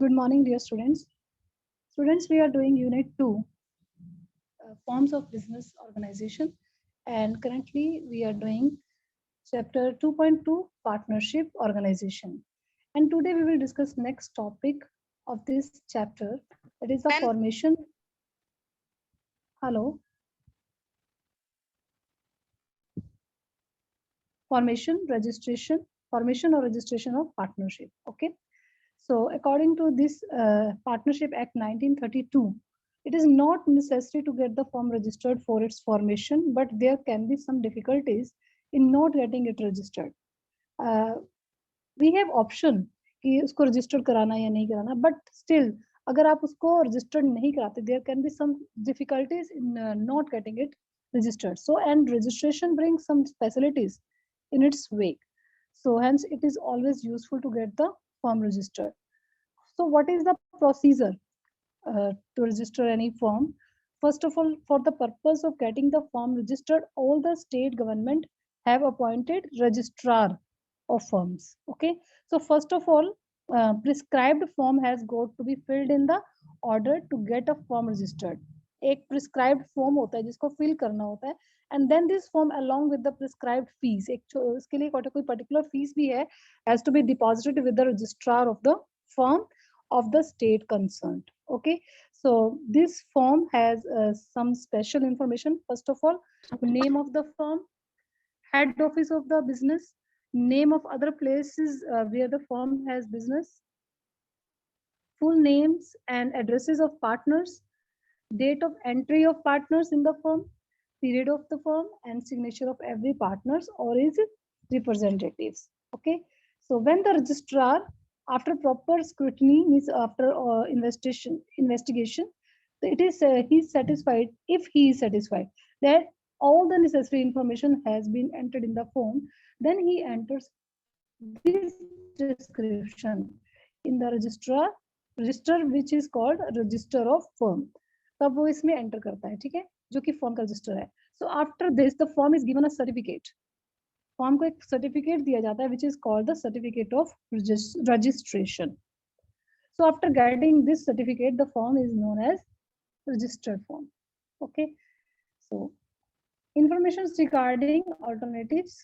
Good morning, dear students. Students, we are doing Unit 2, Forms of Business Organization, and currently we are doing Chapter 2.2, Partnership Organization. And today we will discuss next topic of this chapter, that is the formation. Hello. Formation or registration of partnership. Okay. So, according to this Partnership Act 1932, it is not necessary to get the firm registered for its formation, but there can be some difficulties in not getting it registered. We have option कि उसको registered कराना या नहीं कराना, but still अगर आप उसको registered नहीं कराते, there can be some difficulties in not getting it registered. So, and registration brings some facilities in its wake. So, hence it is always useful to get the firm registered. So, what is the procedure to register any firm? First of all, for the purpose of getting the firm registered, all the state government have appointed registrar of firms. Okay. So, first of all, prescribed form has got to be filled in the order to get a firm registered. एक prescribed form होता है जिसको fill करना होता है, and then this form along with the prescribed fees, एक इसके लिए कोई particular fees भी है, has to be deposited with the registrar of the firm of the state concerned. Okay, so this form has some special information. First of all, name of the firm, head office of the business, name of other places where the firm has business, full names and addresses of partners, date of entry of partners in the firm, period of the firm, and signature of every partners or his representatives. Okay, so when the registrar, after proper scrutiny, means after investigation, it is he is satisfied that all the necessary information has been entered in the form, then he enters this description in the register which is called register of firm. तब वो इसमें enter करता है, ठीक है, जो कि form का रजिस्टर है. So after this the form is given a certificate. Form को एक सर्टिफिकेट दिया जाता है which is called the certificate of registration. So after getting this certificate, the form is known as registered form. Okay. So information regarding alternatives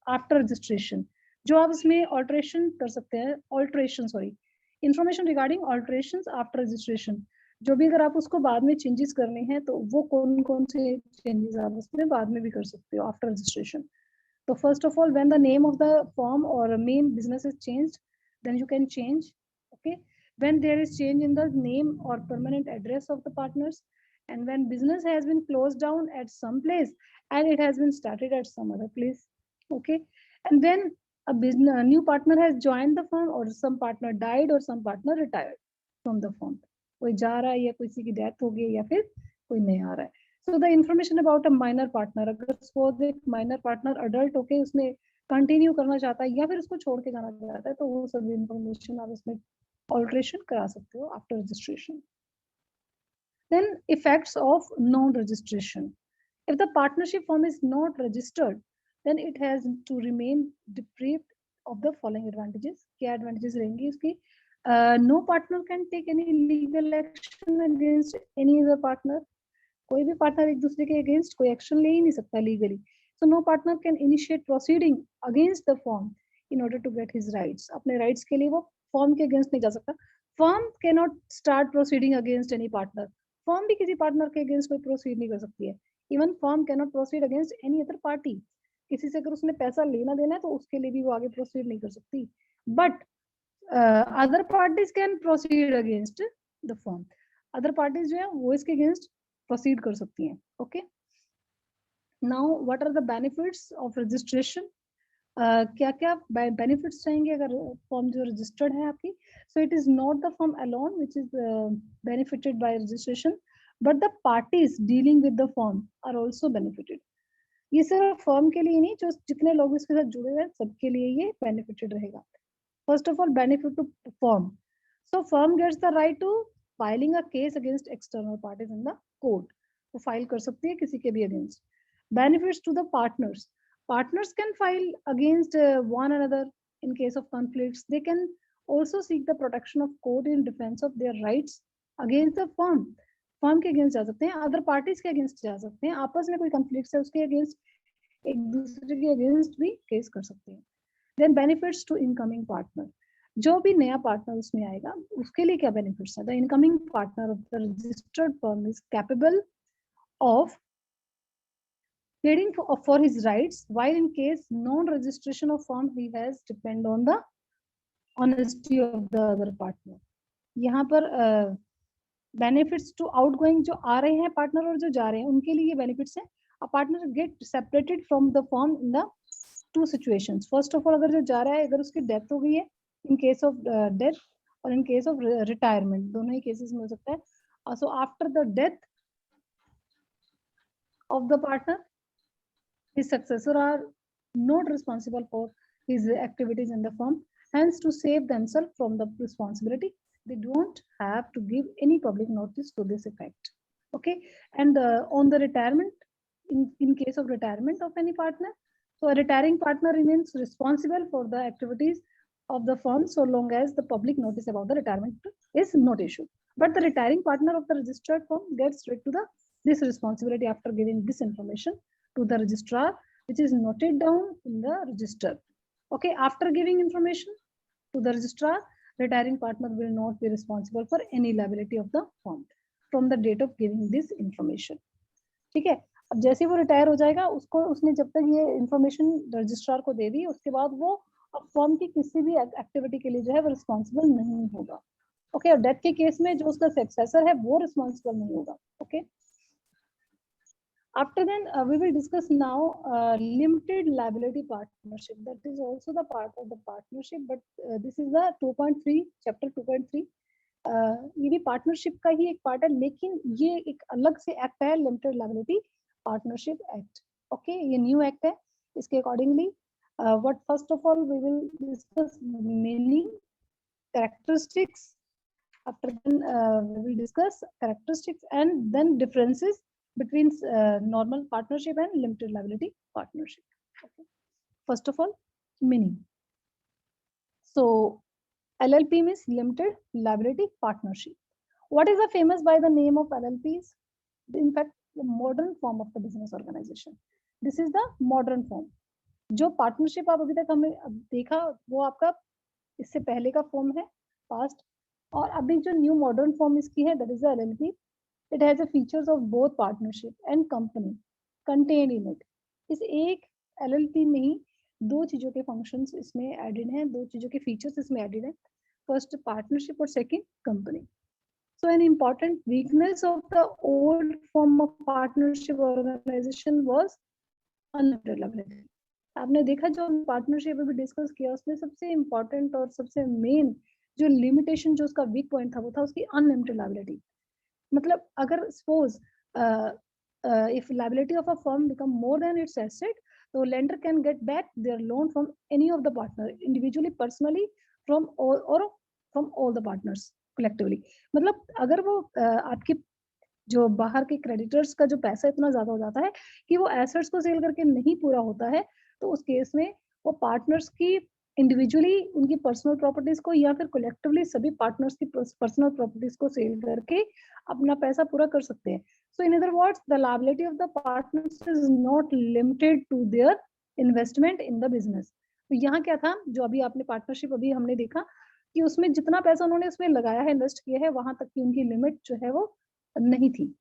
after registration. जो आप इसमें alteration कर सकते हैं, information regarding alterations after registration. जो भी अगर आप उसको बाद में changes करने हैं तो वो कौन से changes आप उसमें बाद में भी कर सकते हो after registration. So first of all, when the name of the firm or main business is changed, then you can change. Okay. When there is change in the name or permanent address of the partners, and when business has been closed down at some place and it has been started at some other place. Okay. And when a new partner has joined the firm, or some partner died or some partner retired from the firm, कोई जा रहा है या किसी की death हो गई या फिर कोई नहीं आ रहा है. So the information about a minor partner, अगर suppose एक minor partner adult होके उसमें कंटिन्यू करना चाहता है या फिर उसको छोड़ के जाना चाहता है, तो वो सभी इंफॉर्मेशन आप इसमें ऑल्ट्रेशन करा सकते हो after registration. Then effects of non-registration. If the partnership form is not registered, then it has to remain deprived of the following advantages. क्या advantages रहेंगी इसकी? No partner can take any legal action against any other partner. कोई भी partner एक दूसरे के against कोई action ले ही नहीं सकता legally. So no partner can initiate proceeding against the firm in order to get his rights. अपने राइट्स के लिए वो फर्म के अगेंस्ट नहीं जा सकता. Firm cannot start proceeding against any partner. Firm भी किसी पार्टनर के अगेंस्ट कोई प्रोसीड नहीं कर सकती है. Even firm can not proceed against any other party. किसी से अगर उसने पैसा लेना देना है तो उसके लिए भी वो आगे प्रोसीड नहीं कर सकती. But other parties can proceed against the firm. Other parties जो है वो इसके अगेंस्ट प्रोसीड कर सकती हैं. Okay. Now what are the benefits of registration. क्या क्या बेनिफिट्स रहेंगे अगर फॉर्म जो रजिस्टर्ड है आपकी. So it is not the firm alone which is benefited by registration, but the parties dealing with the firm are also benefited. ये सिर्फ form के लिए नहीं, जो जितने लोग इसके साथ जुड़े हुए हैं सबके लिए ये बेनिफिटेड रहेगा. First of all, benefit to firm. So firm gets the right to filing a case against external parties in the court. वो फाइल कर सकती है किसी के भी against. Benefits to the partners. Partners can file against one another in case of conflicts. They can also seek the protection of court in defense of their rights against the firm. Firm के against जा सकते हैं, other parties के against जा सकते हैं, आपस में कोई कंफ्लिक्ट है उसके अगेंस्ट, एक दूसरे के अगेंस्ट भी केस कर सकते हैं. Then benefits to incoming partner, जो भी नया पार्टनर उसमें आएगा उसके लिए क्या बेनिफिट्स है. The incoming partner of the registered firm is capable of pleading for his rights, while in case non-registration of firm he has depend on the honesty of the other partner. यहाँ पर benefits to outgoing, जो आ रहे हैं partner और जो जा रहे हैं उनके लिए बेनिफिट्स है. A partner get separated from the firm in the two situations. First of all, अगर जो जा रहा है अगर उसकी डेथ हो गई है, इन केस ऑफ डेथ और इन केस ऑफ रिटायरमेंट, दोनों ही केसेस में हो सकता है. So after the death of the partner, his successor are not responsible for his activities in the firm. Hence, to save themselves from the responsibility, they don't have to give any public notice to this effect. Okay, and on the retirement, in case of retirement of any partner, so a retiring partner remains responsible for the activities of the firm so long as the public notice about the retirement is not issued. But the retiring partner of the registered firm gets rid to this responsibility after giving this information to the registrar, which is noted down in the register. Okay, after giving information to the registrar, retiring partner will not be responsible for any liability of the firm from the date of giving this information. ठीक है, अब जैसे वो retire हो जाएगा, उसने जब तक ये इंफॉर्मेशन रजिस्ट्रार को दे दी, उसके बाद वो अब फर्म की किसी भी एक्टिविटी के लिए जो है वो रिस्पॉन्सिबल नहीं होगा. ओके, और डेथ के केस में जो उसका सक्सेसर है वो रिस्पॉन्सिबल नहीं होगा. Okay, after then we will discuss now limited liability partnership. That is also the part of the partnership, but this is the 2.3 chapter 2.3. ये भी पार्टनरशिप का ही एक पार्ट है, लेकिन ये एक अलग से एक्ट है, limited liability partnership act. Okay, ये न्यू एक्ट है. इसके accordingly what first of all we will discuss meaning, characteristics. After then we will discuss characteristics and then differences between normal partnership and limited liability partnership. Okay. First of all, meaning. So LLP means limited liability partnership. What is the famous by the name of LLPs? In fact, the modern form of the business organization. This is the modern form. जो partnership आप अभी तक हमने देखा वो आपका इससे पहले का फॉर्म है, पास्ट, और अभी जो न्यू मॉडर्न फॉर्म इसकी है, that is the LLP. It has the features of both partnership and company contained in it. इस एक LLP में ही दो चीजों के functions इसमें added हैं, दो चीजों के features इसमें added हैं. First partnership और second company. So an important weakness of the old form of partnership organization was unlimited liability. आपने देखा जो पार्टनरशिप अभी डिस्कस किया उसमें सबसे इम्पोर्टेंट और सबसे मेन जो लिमिटेशन जो उसका वीक पॉइंट था वो था उसकी अनलिमिटेड लायबिलिटी. मतलब अगर suppose if liability of a firm become more than its asset, so lender can get back their loan from any of the partner individually, personally, from all the partners collectively. मतलब अगर वो आपके जो बाहर के creditors का जो पैसा इतना ज्यादा हो जाता है कि वो एसेट्स को सेल करके नहीं पूरा होता है, तो उस केस में वो पार्टनर्स की इंडिविजुअली उनकी पर्सनल प्रॉपर्टीज को या फिर कलेक्टिवली सभी पार्टनर्स की पर्सनल प्रॉपर्टीज को सेल करके अपना पैसा पूरा कर सकते हैं. So in other words, the liability of the partners is not limited to their investment in the business. तो यहाँ क्या था, जो अभी आपने पार्टनरशिप अभी हमने देखा कि उसमें जितना पैसा उन्होंने उसमें लगाया है, इन्वेस्ट किया है, वहां तक की उनकी लिमिट जो है वो नहीं थी.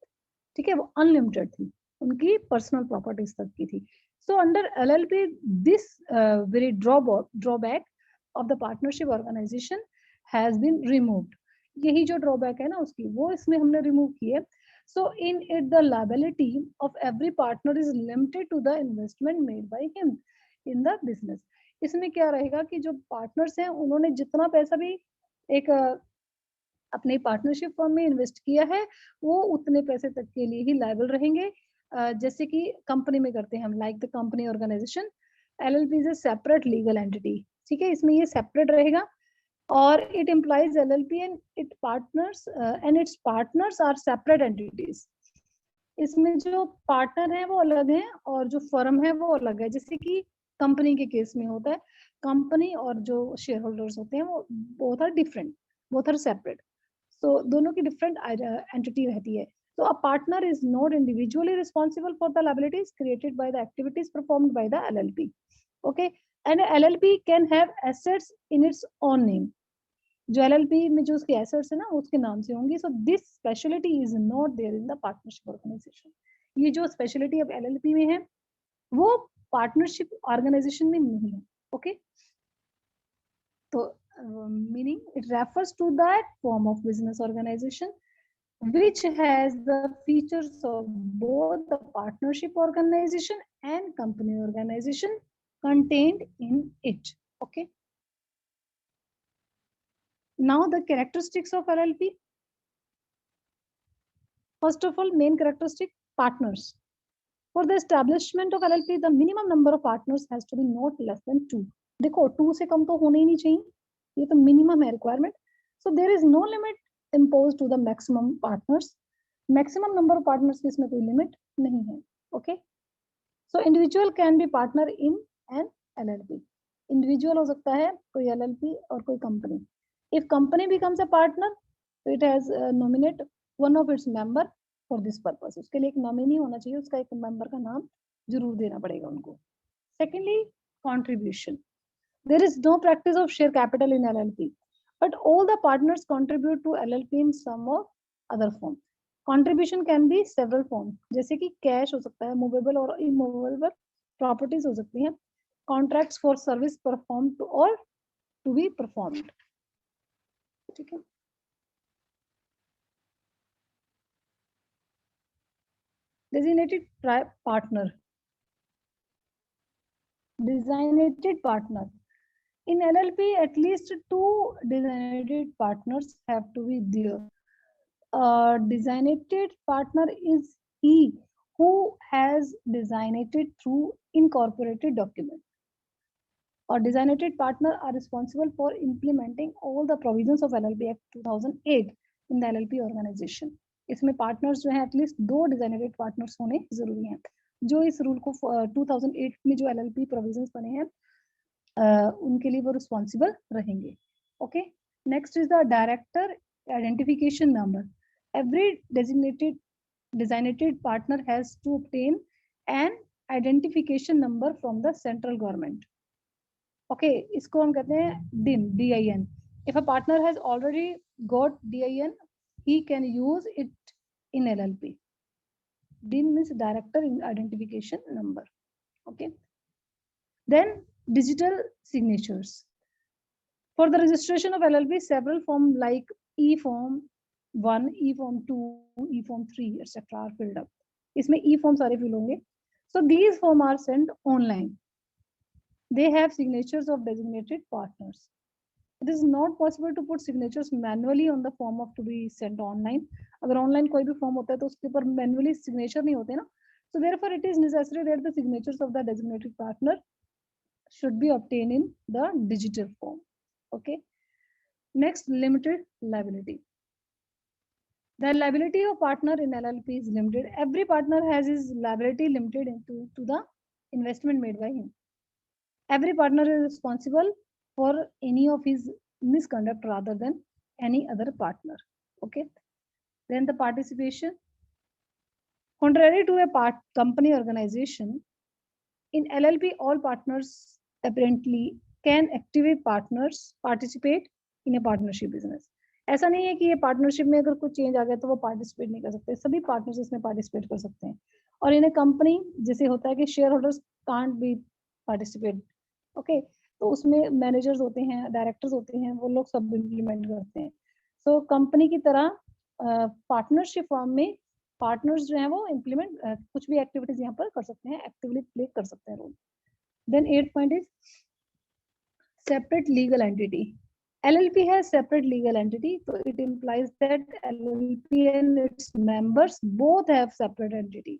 ठीक है, वो अनलिमिटेड थी, उनकी पर्सनल प्रॉपर्टीज तक की थी. So under LLP, this very drawback of the partnership organization has been removed. यही जो drawback है ना उसकी, वो इसमें हमने remove की है. So in it, the liability of every partner is limited to the investment made by him in the business. इसमें क्या रहेगा कि जो partners हैं उन्होंने जितना पैसा भी एक अपने पार्टनरशिप फर्म में इन्वेस्ट किया है वो उतने पैसे तक के लिए ही लायबल रहेंगे, जैसे कि कंपनी में करते हैं हम, like the company organisation. LLP is a separate legal entity. ठीक है, इसमें ये सेपरेट रहेगा और it implies LLP and its partners are separate entities. इसमें जो पार्टनर है वो अलग है और जो फर्म है वो अलग है, जैसे कि कंपनी के केस में होता है. कंपनी और जो शेयर होल्डर्स होते हैं वो both are different, both are separate, so दोनों की डिफरेंट एंटिटी रहती है. So a partner is not individually responsible for the liabilities created by the activities performed by the LLP. Okay, and LLP can have assets in its own name. जो LLP में जो उसके assets है ना उसके नाम से होंगी. So this specialty is not there in the partnership organization. ये जो specialty अब LLP में है वो partnership organization में नहीं है. Okay, so meaning it refers to that form of business organization which has the features of both the partnership organization and company organization contained in it. Okay. Now the characteristics of LLP. First of all, main characteristic, partners. For the establishment of LLP, the minimum number of partners has to be not less than 2. देखो 2 से कम तो होने ही नहीं चाहिए, ये तो minimum है requirement. So there is no limit imposed to the maximum partners. Maximum number of partners की इसमें कोई limit नहीं है. Okay. So individual can be partner in an LLP. Individual हो सकता है कोई LLP और कोई company. If company becomes a partner, so it has nominate one of its member for this purpose. उसके लिए एक nominee होना चाहिए, उसका एक member का नाम जरूर देना पड़ेगा उनको. Secondly, contribution. There is no practice of share capital in LLP, but all the partners contribute to LLP in some or other form. Contribution can be several form, जैसे कि cash हो सकता है, movable और immovable properties हो सकती हैं, contracts for service performed to or to be performed. ठीक है. Designated partner. Designated partner. In LLP, at least 2 designated partners have to be there. A designated partner is he who has designated through incorporated document. Or designated partner are responsible for implementing all the provisions of LLP Act 2008 in the LLP organization. इसमें partners जो है at least 2 designated partners होने जरूरी हैं, जो इस rule को 2008 में जो LLP प्रोविजंस बने हैं उनके लिए वो रिस्पॉन्सिबल रहेंगे. Okay, next is the director identification number. Every designated partner has to obtain an identification number from the central government. Okay, इसको हम कहते हैं DIN. If a partner has already got DIN, he can use it in LLP. DIN means director identification number. Okay. Then digital signatures. For the registration of LLP, several forms like E-form 1, E-form 2, E-form 3, etc. are filled up. इसमें E-form सारे fill होंगे. So these forms are sent online. They have signatures of designated partners. It is not possible to put signatures manually on the form of to be sent online. अगर online कोई भी form होता है तो उसके ऊपर manually signature नहीं होते ना. So therefore it is necessary that the signatures of the designated partner should be obtained in the digital form. Okay. Next, limited liability. The liability of partner in LLP is limited. Every partner has his liability limited to the investment made by him. Every partner is responsible for any of his misconduct rather than any other partner. Okay. Then the participation. Contrary to a company organization, in LLP, all partners apparently can activate partners participate in a partnership business. ऐसा नहीं है कि ये partnership में अगर कुछ change आ गया तो वो पार्टिसिपेट नहीं कर सकते, सभी पार्टनर्स इसमें पार्टिसिपेट कर सकते हैं. और इन ए कंपनी जैसे होता है कि share holders can't be participate. Okay, तो उसमें मैनेजर्स होते हैं, डायरेक्टर्स होते हैं, वो लोग सब इम्प्लीमेंट करते हैं. सो कंपनी की तरह पार्टनरशिप फॉर्म में पार्टनर्स जो है वो इम्प्लीमेंट कुछ भी एक्टिविटीज यहाँ पर कर सकते हैं, एक्टिवली प्ले कर सकते हैं role. Then 8th point is separate legal entity. LLP has separate legal entity, so it implies that LLP and its members both have separate entity.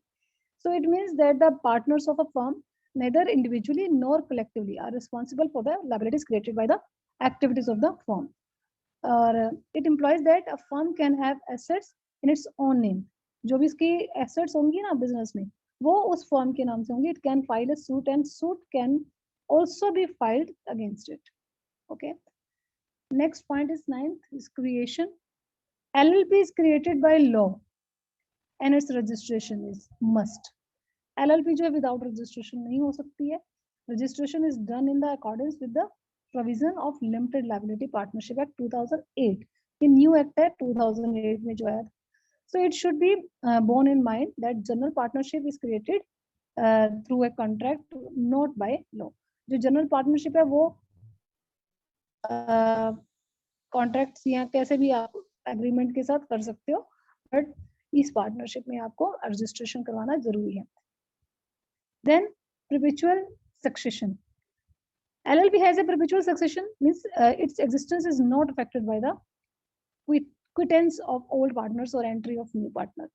So it means that the partners of a firm, neither individually nor collectively, are responsible for the liabilities created by the activities of the firm. It implies that a firm can have assets in its own name. जो भी इसकी assets होंगी ना business में, वो उस firm के नाम से होंगी. It can file a suit and suit can also be filed against it. Okay. Next point is 9th is creation. LLP is created by law and its registration is must. LLP जो है without registration नहीं हो सकती है. Registration is done in the accordance with the provision of Limited Liability Partnership Act 2008. ये new act है 2008 में जो आया. So it should be borne in mind that general partnership is created through a contract, not by law. जो general partnership है वो contracts या कैसे भी आप एग्रीमेंट के साथ कर सकते हो, बट इस पार्टनरशिप में आपको रजिस्ट्रेशन करवाना जरूरी है. Then perpetual succession. LLP has a perpetual succession, means its existence is not affected by the quittance of old partners or entry of new partner.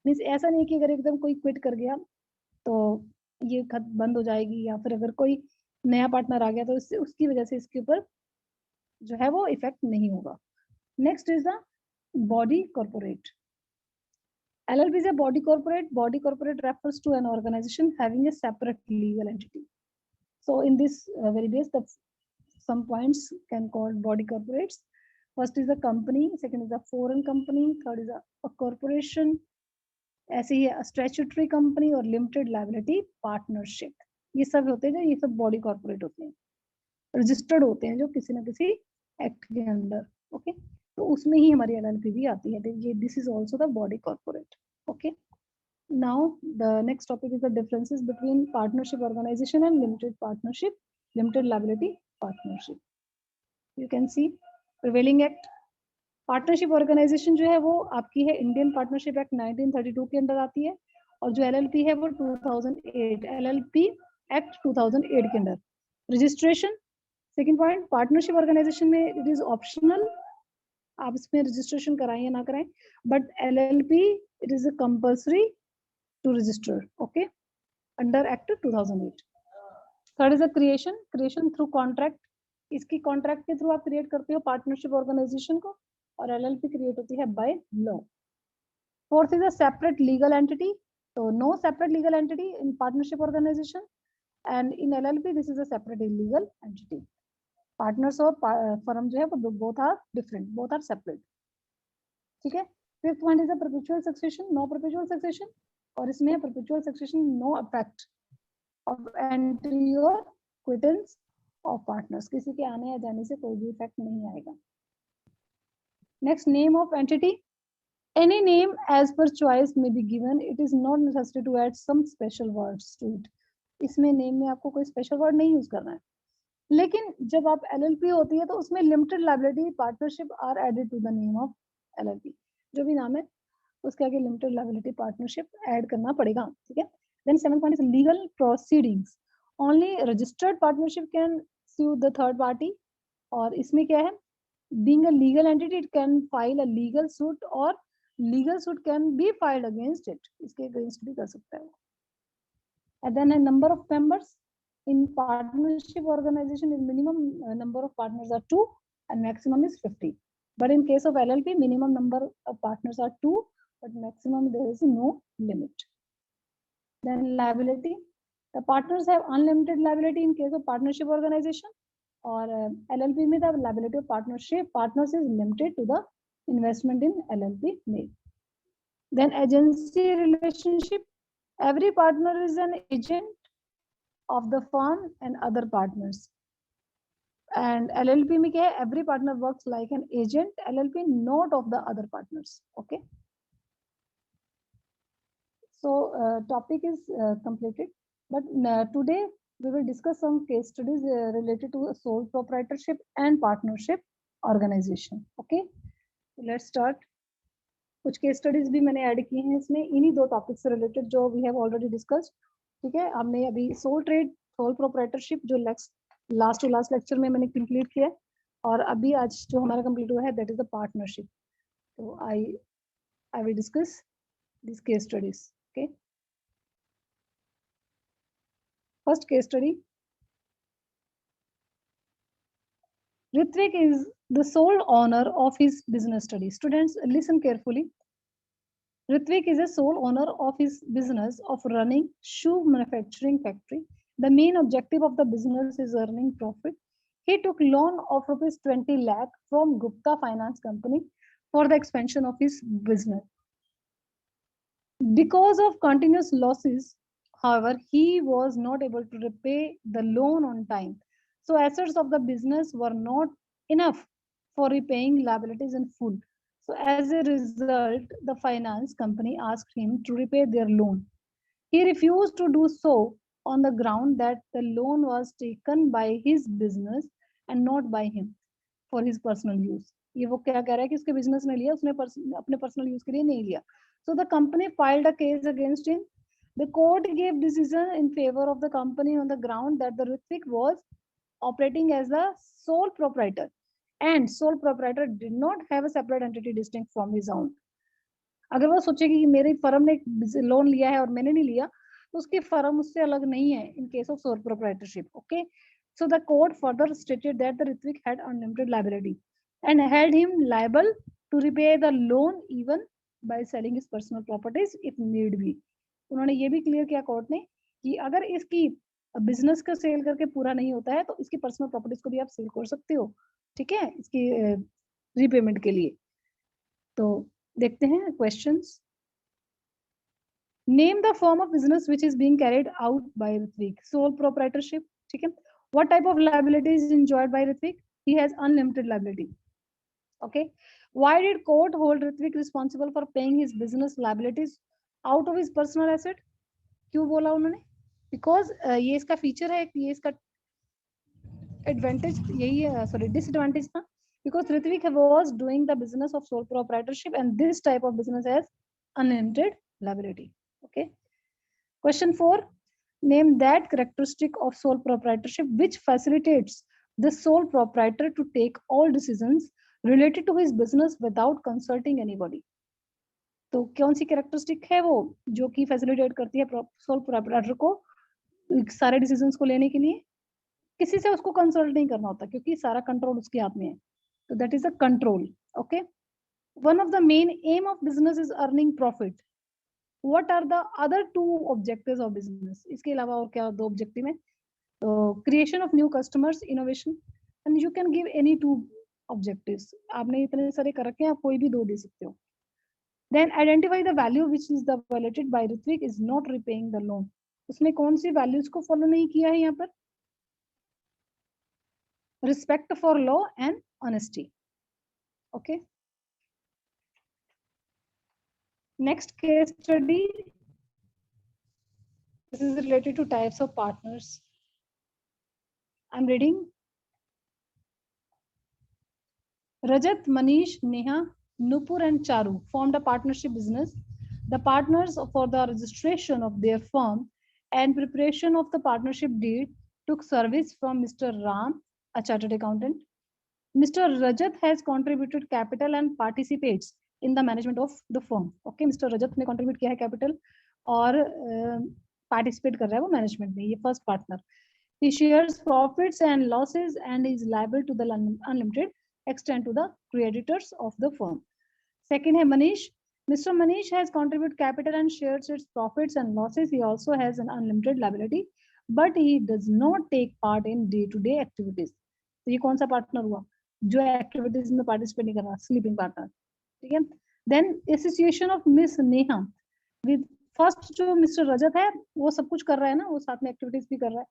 Means ऐसा नहीं कि अगर एकदम कोई क्विट कर गया तो ये खत बंद हो जाएगी, या फिर अगर कोई नया पार्टनर आ गया तो इससे उसकी वजह से इसके ऊपर जो है वो इफेक्ट नहीं होगा. Next is the body corporate. LLP is a body corporate. Body corporate refers to an organization having a separate legal entity. So in this very base, some points can call body corporates. First is a company, second is a foreign company, third is a corporation, ऐसे ही statutory company और limited liability partnership. ये सब होते हैं जो ये सब body corporate होते हैं, रजिस्टर्ड होते हैं जो किसी ना किसी एक्ट के अंदर. ओके, तो उसमें ही हमारी LLP भी आती है. ये this is also the body corporate. Okay, now the next topic is the differences between partnership organisation and limited partnership, limited liability partnership. You can see prevailing act. Partnership organisation जो है वो आपकी है Indian partnership act 1932 के अंदर आती है, और जो LLP है वो 2008 LLP एक्ट 2008 के अंदर. Registration, second point, partnership organisation में इट इज ऑप्शनल, आप इसमें रजिस्ट्रेशन कराएं या ना कराएं, but LLP it is compulsory to register. Okay, under act 2008. Third is a creation. Creation through contract. इसकी कॉन्ट्रैक्ट के थ्रू आप क्रिएट करते हो पार्टनरशिप ऑर्गेनाइजेशन को, और LLP क्रिएट होती है by law. Fourth is a separate legal entity. तो no separate legal entity in partnership organisation, and in LLP this is a separate legal entity. Partners और firm जो है वो both are different, both are separate. ठीक है. Fifth point is a perpetual succession. No perpetual succession, और इसमें perpetual succession no effect of entry और quittance of partners. किसी के आने या जाने से कोई भी इफेक्ट नहीं आएगा. Next, name of entity. Any name as per choice may be given. It is not necessary to add some special words to it. इसमें नेम में आपको कोई स्पेशल वर्ड नहीं यूज करना है. लेकिन जब आप LLP होती है तो उसमें limited liability partnership are added to the name of LLP. जो भी नाम है उसके आगे लिमिटेड लायबिलिटी पार्टनरशिप ऐड करना पड़ेगा. ठीक है. Then seven point is legal proceedings. Only registered partnership can sue the third party. और इसमें क्या है, being a legal entity it can file a legal suit, or legal suit can be filed against it. इसके against भी कर सकता है. And then a number of members in partnership organization, in minimum number of partners are 2 and maximum is 50. But in case of LLP, minimum number of partners are 2, but maximum there is no limit. Then liability. The partners have unlimited liability in case of partnership organization, और LLP में the liability of partners is limited to the investment in LLP made. Then agency relationship. Every partner is an agent of the firm and other partners. And LLP में क्या है, every partner works like an agent, LLP not of the other partners. Okay. So topic is completed, but today we will discuss some case studies related to sole proprietorship and partnership organization. Okay, let's start. कुछ case studies भी मैंने add की हैं इसमें, इन्हीं दो topic से related जो वी हैव ऑलरेडी डिस्कस्ड. ठीक है, हमने अभी सोल ट्रेड, सोल प्रोप्राइटरशिप जो लास्ट टू लास्ट लेक्चर में मैंने कंप्लीट किया है, और अभी आज जो हमारा कंप्लीट हुआ है दैट इज द पार्टनरशिप. तो I will discuss this case studies. Okay, first case study. Ritvik is the sole owner of his business study. Students, listen carefully. Ritvik is a sole owner of his business of running shoe manufacturing factory. The main objective of the business is earning profit. He took loan of rupees 20 lakh from Gupta Finance Company for the expansion of his business. Because of continuous losses, however, he was not able to repay the loan on time. So assets of the business were not enough for repaying liabilities in full. So as a result, the finance company asked him to repay their loan. He refused to do so on the ground that the loan was taken by his business and not by him for his personal use. ये वो क्या कह रहा है कि उसके business ने लिया, उसने अपने पर्सनल यूज के लिए नहीं लिया. So the company filed a case against him. The court gave decision in favor of the company on the ground that the Ritwik was operating as the sole proprietor, and sole proprietor did not have a separate entity distinct from his own. अगर वो सोचेगी कि मेरी firm ने loan लिया है और मैंने नहीं लिया, तो उसकी फर्म उससे अलग नहीं है in case of sole proprietorship. Okay, so the court further stated that the Ritwik had unlimited liability and held him liable to repay the loan even by selling his personal properties if need be. उन्होंने ये भी clear किया court ने कि अगर इसकी business का cell करके पूरा नहीं होता है तो इसकी पर्सनल प्रॉपर्टीज को भी आप सेल कर सकते हो, ठीक है, इसकी रीपेमेंट के लिए. तो देखते हैं questions. Name the form of business which is being carried out by Ritwik. Sole proprietorship, ठीक है. What type of liabilities enjoyed by Ritwik? He has unlimited liability. Okay. Why did court hold Ritwik responsible for paying his business liabilities out of his personal asset? क्यों बोला उन्होंने? Because ये इसका feature है, ये इसका एडवांटेज यही है, सॉरी डिसएडवांटेज था. Because Ritwik was doing the business of sole proprietorship, and this type of business has unlimited liability. Okay. Question 4. Name that characteristic of sole proprietorship which facilitates the sole proprietor to take all decisions related to his business without consulting anybody. तो कौन सी characteristic है वो जो कि facilitate करती है sole proprietor को सारे डिसीजंस को लेने के लिए? किसी से उसको कंसल्ट नहीं करना होता क्योंकि सारा कंट्रोल उसके हाथ में है. So that is a control. Okay. One of the main aim of business is earning profit. What are the other two objectives of business? इसके अलावा और क्या दो objective हैं? तो creation of new customers, innovation, and you can give any two objectives. आपने इतने सारे कर रखे हैं, आप कोई भी दो दे सकते हो. Then identify the value which is the violated by Ritwik is not repaying the loan. उसने कौन सी values को follow नहीं किया है यहाँ पर? Respect for law and honesty. Okay. Next case study. This is related to types of partners. I'm reading. Rajat, Manish, Neha, Nupur and Charu formed a partnership business. The partners for the registration of their firm and preparation of the partnership deed took service from Mr. Ram, a chartered accountant. Mr. Rajat has contributed capital and participates in the management of the firm. Okay, Mr. Rajat ने contribute किया है capital और participate कर रहा है वो management में. ये first partner. He shares profits and losses and is liable to the unlimited extent to the creditors of the firm. Second है Manish. Mr. Manish has contributed capital and shares its profits and losses. He also has an unlimited liability, but he does not take part in day-to-day activities. तो ये कौन सा partner हुआ जो activities में participate नहीं कर रहा? Sleeping partner. ठीक है. Then association of miss Neha with first जो मिस्टर रजत है वो सब कुछ कर रहा है ना, वो साथ में एक्टिविटीज भी कर रहा है,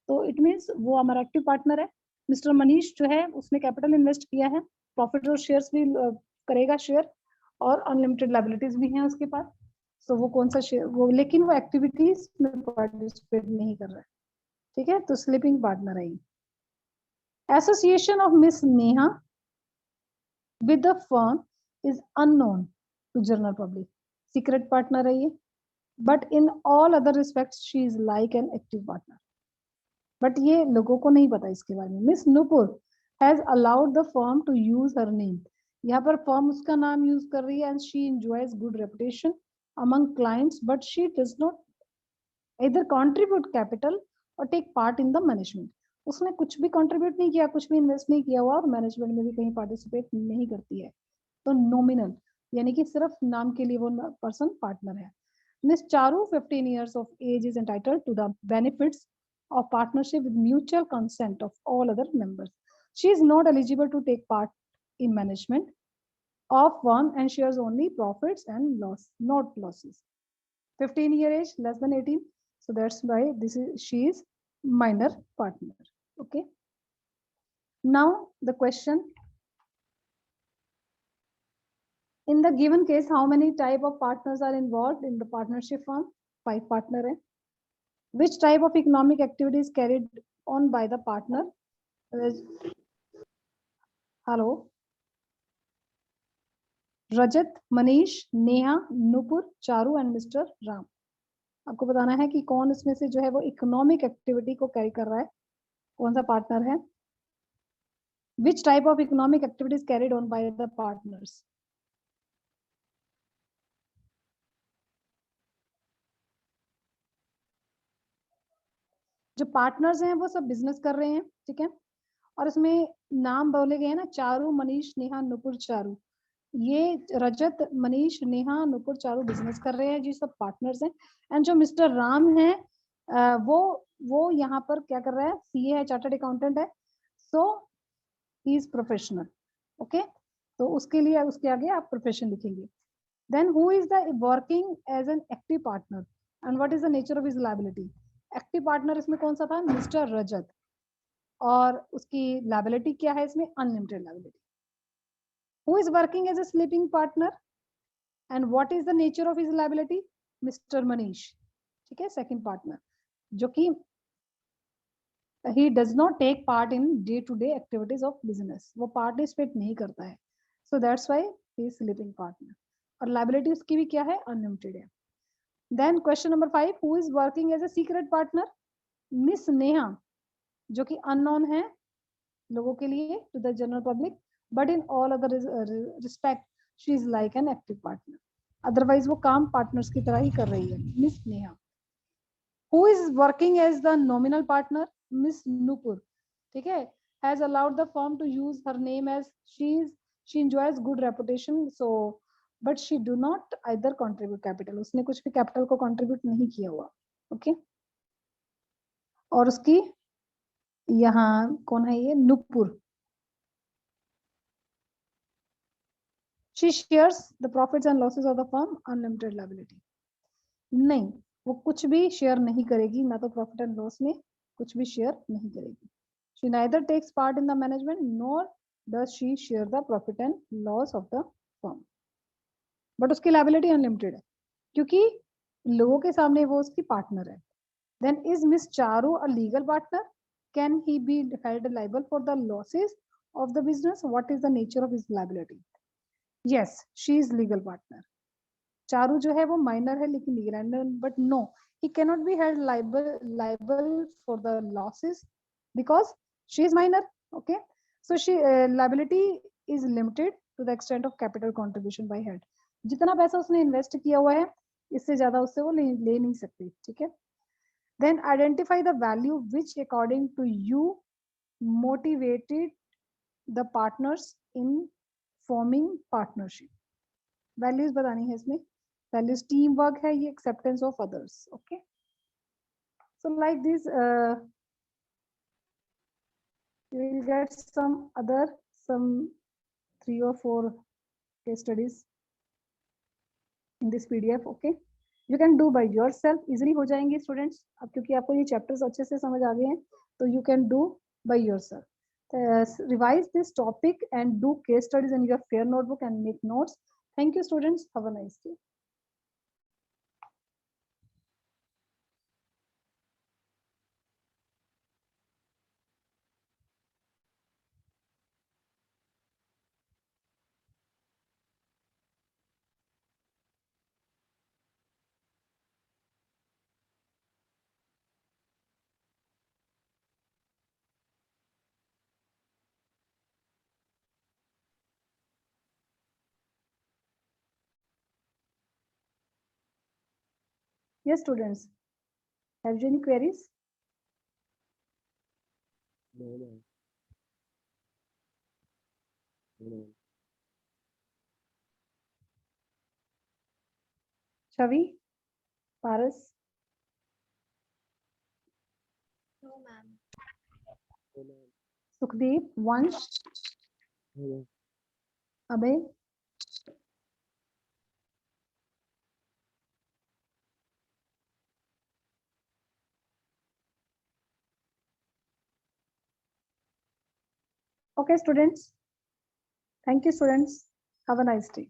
तो इट मींस वो हमारा एक्टिव पार्टनर है. मिस्टर मनीष जो है उसने कैपिटल इन्वेस्ट किया है, प्रॉफिट और शेयर्स भी करेगा शेयर, और अनलिमिटेड लायबिलिटीज भी हैं उसके पास. सो वो कौन सा शेयर वो, लेकिन वो एक्टिविटीज में पार्टिसिपेट नहीं कर रहा है. ठीक है, तो स्लीपिंग पार्टनर है. Association of Miss Neha with the firm is unknown to general public. Secret partner है ये, but in all other respects she is like an active partner. But ये लोगों को नहीं पता इसके बारे में. Miss Nupur has allowed the firm to use her name. यहाँ पर firm उसका नाम use कर रही है and she enjoys good reputation among clients, but she does not either contribute capital or take part in the management. उसने कुछ भी कंट्रीब्यूट नहीं किया, कुछ भी इन्वेस्ट नहीं किया हुआ और मैनेजमेंट में भी कहीं पार्टिसिपेट नहीं करती है. तो नॉमिनल यानी कि सिर्फ नाम के लिए वो पर्सन पार्टनर है. Miss Charu 15 years of age is entitled to the benefits of partnership with mutual consent of all other members. She is not eligible to take part in management of one and shares only profits and loss, not losses. 15-year age, less than 18. So that's why she is minor partner. Okay. Now the question, in the given case, how many type of partners are involved in the partnership firm? 5 partner hai. Which type of economic activity is carried on by the partner? Hello. Rajat, Manish, Neha, Nupur, Charu and mister Ram. आपको बताना है कि कौन इसमें से जो है वो इकोनॉमिक एक्टिविटी को कैरी कर रहा है, कौन सा पार्टनर है. Which type of economic activities carried on by the partners? जो पार्टनर्स हैं वो सब बिजनेस कर रहे हैं, ठीक है. और इसमें नाम बोले गए हैं ना, चारू, मनीष, नेहा, नुपुर, चारू. ये रजत, मनीष, नेहा, नुपुर, चारू बिजनेस कर रहे हैं, जी सब पार्टनर्स हैं. एंड जो मिस्टर राम है वो यहाँ पर क्या कर रहा है? सीए है, चार्टर्ड अकाउंटेंट है. So he is professional. Okay, तो उसके लिए उसके आगे आप प्रोफेशन लिखेंगे. Then who is the working as an active partner and what is the nature of his liability? Active partner इसमें कौन सा था? मिस्टर रजत. और उसकी लायबिलिटी क्या है इसमें? Unlimited liability. Who is working as a sleeping partner and what is the nature of his liability? Mr. Manish. ठीक है, second partner, जो कि he does not take part in day-to-day activities of business. वो participate नहीं करता है. So that's why he is sleeping partner. और liability उसकी भी क्या है? Unlimited है. Then question number 5, who is working as a secret partner? Miss Neha, जो कि unknown है लोगों के लिए, to the general public. But in all other respect, she is like an active partner. Otherwise, वो काम partners की तरह ही कर रही है. Miss Neha. Who is working as the nominal partner? Miss Nupur. ठीक है, has allowed the firm to use her name as she enjoys good reputation. So, but she do not either contribute capital. उसने कुछ भी capital को contribute नहीं किया हुआ. Okay. और उसकी यहाँ कौन है? ये Nupur. She shares the profits and losses of the firm, unlimited liability. नहीं, वो कुछ भी शेयर नहीं करेगी, ना तो प्रॉफिट एंड लॉस में कुछ भी शेयर नहीं करेगी. She neither takes part in the management nor does she share the profit and loss of the firm. But उसकी liability unlimited है, क्योंकि लोगों के सामने वो उसकी पार्टनर है. Then is Miss Charu a legal partner? Can he be held liable for the losses of the business? What is the nature of his liability? Yes, she is legal partner. Charu जो है वो minor है लेकिन legal है, but no, he cannot be held liable for the losses because she is minor. Okay, so she liability is limited to the extent of capital contribution by head. जितना पैसा उसने invest किया हुआ है इससे ज्यादा उससे वो ले नहीं सकती. ठीक है. Then identify the value which according to you motivated the partners in forming partnership. Values बतानी है इसमें. वैल्यूज टीम वर्क है, ये acceptance of others. Okay, so like this you will get some 3 or 4 case studies in this PDF. okay, you can do by yourself, easily हो जाएंगे students अब, क्योंकि आपको ये चैप्टर्स अच्छे से समझ आ गए हैं, तो you can do by yourself. Revise this topic and do case studies in your fair notebook and make notes. Thank you students, have a nice day. Yes, students. Have you any queries? No, no. No. Chavi? Paras? Sukhdeep, Vansh, Hello. Abhay. Okay, students. Thank you, students. Have a nice day.